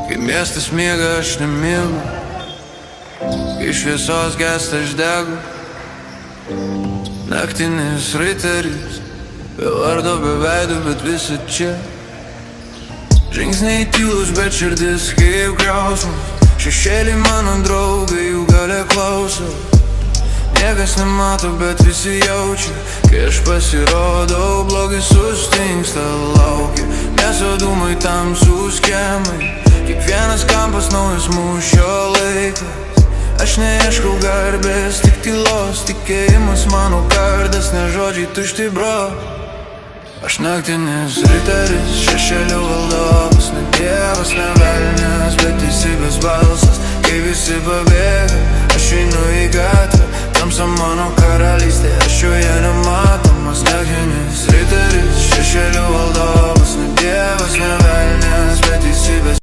Kai miestas miega, aš nemiegu, kai šviesos gęsta, aš degu. Naktinis riteris, be vardo, be veido, bet visi čia. Žingsniai tylus, bet širdis kaip griausmas. Šešėliai mano draugai, jų gale klauso. Niekas nemato, bet visi jaučia. Kai aš pasirodau, blogis sustingsta, laukia. Miesto dūmai, tamsūs kiemai, kiekvienas kampas naujas mūšio laikas. Aš neieškau garbės, tik tylos, tikėjimas mano kardas, ne žodžiai tušti bro. Aš naktinis riteris, šešėlių valdovas, ne dievas, ne velnias, bet teisybės balsas. Kai visi pabėga,